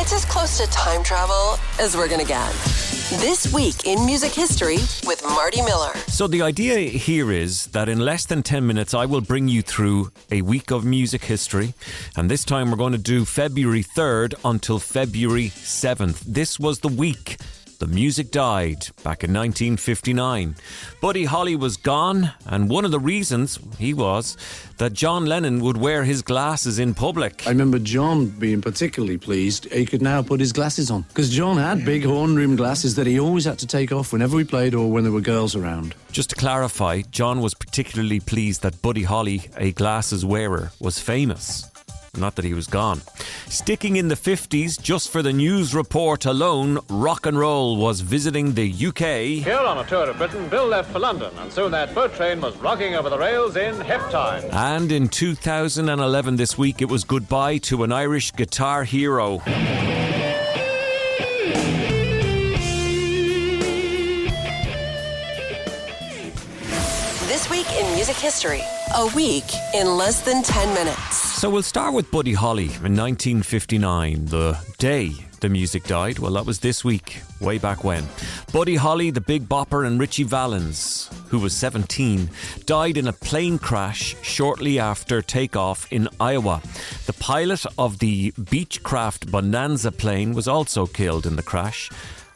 It's as close to time travel as we're gonna get. This week in music history with Marty Miller. So the idea here is that in less than 10 minutes I will bring you through a week of music history, and this time we're going to do February 3rd until February 7th. This was the week the music died back in 1959. Buddy Holly was gone, and one of the reasons he was that John Lennon would wear his glasses in public. I remember John being particularly pleased he could now put his glasses on, because John had big horn-rimmed glasses that he always had to take off whenever we played or when there were girls around. Just to clarify, John was particularly pleased that Buddy Holly, a glasses wearer, was famous. Not that he was gone. Sticking in the 50s, just for the news report alone, rock and roll was visiting the UK. Here on a tour of Britain, Bill left for London, and soon that boat train was rocking over the rails in hip time. And in 2011 this week, it was goodbye to an Irish guitar hero. This week in music history. A week in less than 10 minutes. So we'll start with Buddy Holly in 1959, the day the music died. Well, that was this week, way back when. Buddy Holly, the Big Bopper, and Richie Valens, who was 17, died in a plane crash shortly after takeoff in Iowa. The pilot of the Beechcraft Bonanza plane was also killed in the crash.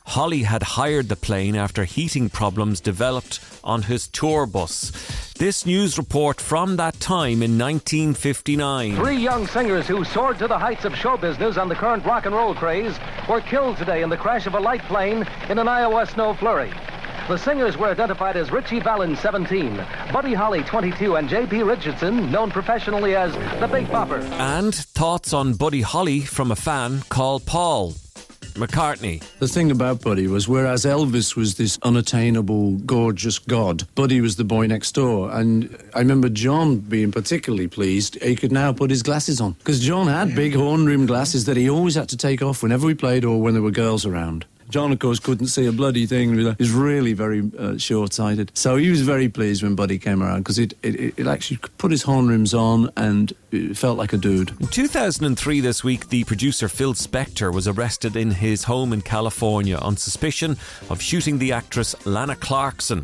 Holly had hired the plane after heating problems developed on his tour bus. This news report from that time in 1959. 3 young singers who soared to the heights of show business on the current rock and roll craze were killed today in the crash of a light plane in an Iowa snow flurry. The singers were identified as Richie Valens, 17, Buddy Holly, 22, and J.P. Richardson, known professionally as the Big Bopper. And thoughts on Buddy Holly from a fan called Paul McCartney. The thing about Buddy was, whereas Elvis was this unattainable, gorgeous god, Buddy was the boy next door. And I remember John being particularly pleased he could now put his glasses on, because John had big horn-rimmed glasses that he always had to take off whenever we played or when there were girls around. John, of course, couldn't see a bloody thing. He was really very short-sighted. So he was very pleased when Buddy came around, because it actually put his horn rims on and it felt like a dude. In 2003 this week, the producer Phil Spector was arrested in his home in California on suspicion of shooting the actress Lana Clarkson.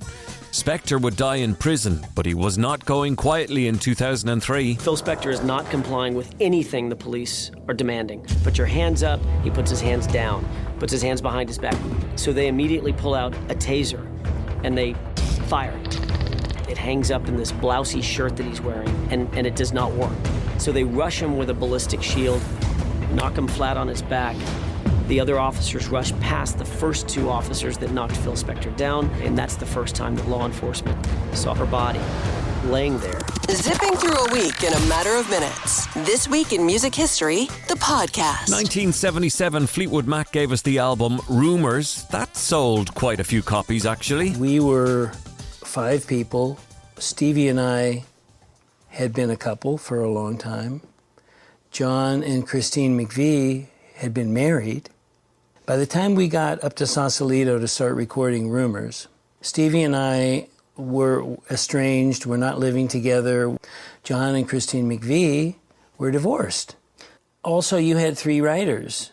Spector would die in prison, but he was not going quietly in 2003. Phil Spector is not complying with anything the police are demanding. Put your hands up, he puts his hands down, puts his hands behind his back. So they immediately pull out a taser and they fire it. It hangs up in this blousy shirt that he's wearing, and it does not work. So they rush him with a ballistic shield, knock him flat on his back. The other officers rush past the first 2 officers that knocked Phil Spector down, and that's the first time that law enforcement saw her body laying there. Zipping through a week in a matter of minutes. This week in music history, the podcast. 1977, Fleetwood Mac gave us the album Rumours. That sold quite a few copies, actually. We were 5 people. Stevie and I had been a couple for a long time. John and Christine McVie had been married. By the time we got up to Sausalito to start recording Rumours, Stevie and I were estranged, were not living together. John and Christine McVie were divorced. Also, you had 3 writers.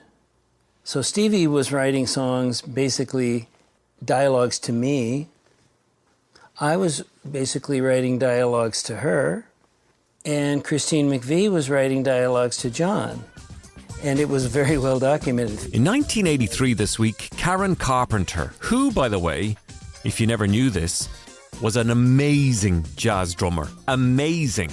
So Stevie was writing songs, basically dialogues to me. I was basically writing dialogues to her. And Christine McVie was writing dialogues to John. And it was very well documented. In 1983 this week, Karen Carpenter, who, by the way, if you never knew this, was an amazing jazz drummer. Amazing.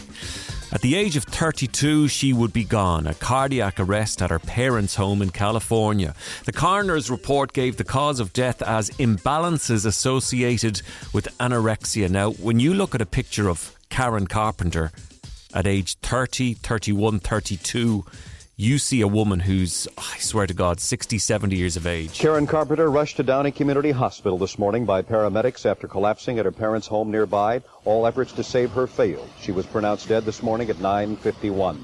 At the age of 32, she would be gone, a cardiac arrest at her parents' home in California. The coroner's report gave the cause of death as imbalances associated with anorexia. Now, when you look at a picture of Karen Carpenter at age 30, 31, 32, you see a woman who's, I swear to God, 60, 70 years of age. Karen Carpenter rushed to Downey Community Hospital this morning by paramedics after collapsing at her parents' home nearby. All efforts to save her failed. She was pronounced dead this morning at 9:51.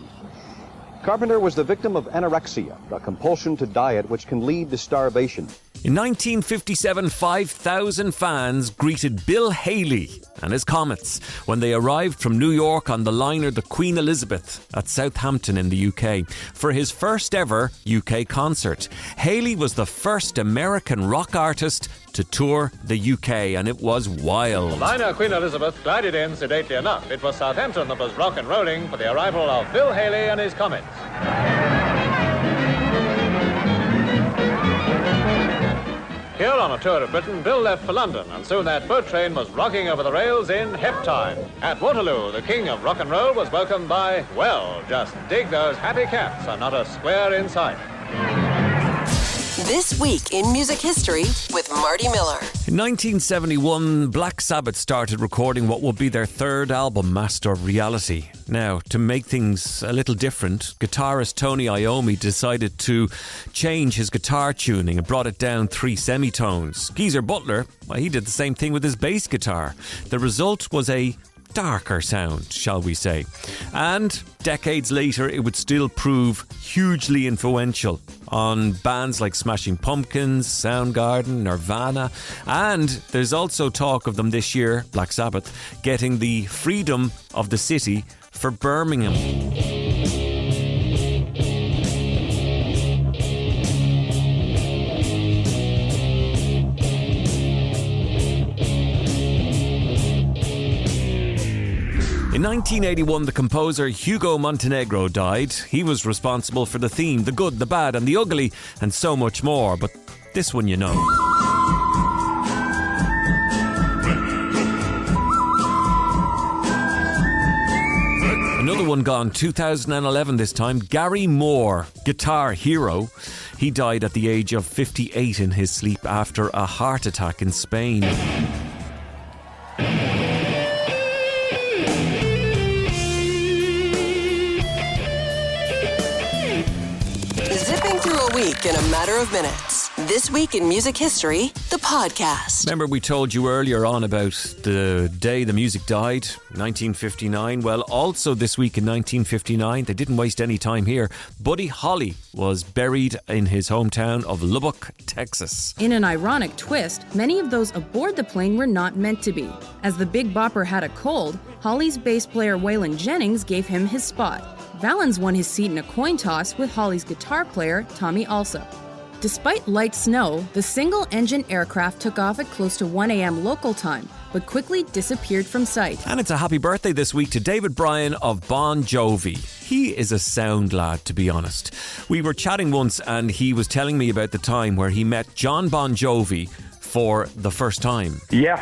Carpenter was the victim of anorexia, a compulsion to diet which can lead to starvation. In 1957, 5,000 fans greeted Bill Haley and his Comets when they arrived from New York on the liner the Queen Elizabeth at Southampton in the UK for his first ever UK concert. Haley was the first American rock artist to tour the UK, and it was wild. The liner Queen Elizabeth glided in sedately enough. It was Southampton that was rock and rolling for the arrival of Bill Haley and his Comets. Here on a tour of Britain, Bill left for London, and soon that boat train was rocking over the rails in Hep time. At Waterloo, the king of rock and roll was welcomed by, well, just dig those happy cats and not a square in sight. This Week in Music History with Marty Miller. In 1971, Black Sabbath started recording what would be their third album, Master of Reality. Now, to make things a little different, guitarist Tony Iommi decided to change his guitar tuning and brought it down 3 semitones. Geezer Butler, well, he did the same thing with his bass guitar. The result was a darker sound, shall we say. And decades later, it would still prove hugely influential on bands like Smashing Pumpkins, Soundgarden, Nirvana, and there's also talk of them this year, Black Sabbath, getting the Freedom of the City for Birmingham. In 1981, the composer Hugo Montenegro died. He was responsible for the theme, the good, the bad and the ugly, and so much more. But this one you know. Another one gone, 2011 this time. Gary Moore, guitar hero. He died at the age of 58 in his sleep after a heart attack in Spain. Zipping through a week in a matter of minutes. This Week in Music History, the podcast. Remember we told you earlier on about the day the music died, 1959. Well, also this week in 1959, they didn't waste any time here. Buddy Holly was buried in his hometown of Lubbock, Texas. In an ironic twist, many of those aboard the plane were not meant to be. As the Big Bopper had a cold, Holly's bass player Waylon Jennings gave him his spot. Valens won his seat in a coin toss with Holly's guitar player, Tommy Alsop. Despite light snow, the single-engine aircraft took off at close to 1 a.m. local time, but quickly disappeared from sight. And it's a happy birthday this week to David Bryan of Bon Jovi. He is a sound lad, to be honest. We were chatting once and he was telling me about the time where he met John Bon Jovi for the first time. Yeah,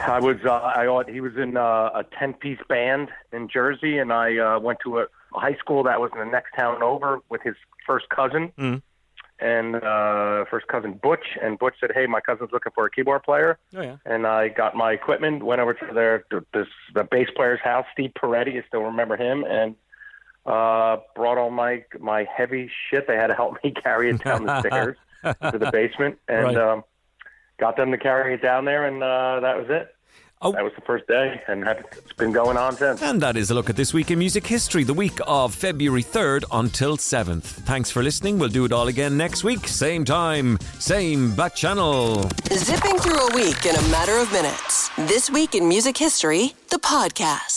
he was in a 10-piece band in Jersey, and I went to a high school that was in the next town over with his first cousin. And first cousin Butch, and Butch said, "Hey, my cousin's looking for a keyboard player." Oh yeah. And I got my equipment, went over to the bass player's house, Steve Peretti, I still remember him, and brought all my heavy shit. They had to help me carry it down the stairs to the basement, and got them to carry it down there, and that was it. Oh. That was the first day, and it's been going on since. And that is a look at This Week in Music History, the week of February 3rd until 7th. Thanks for listening. We'll do it all again next week. Same time, same bat channel. Zipping through a week in a matter of minutes. This Week in Music History, the podcast.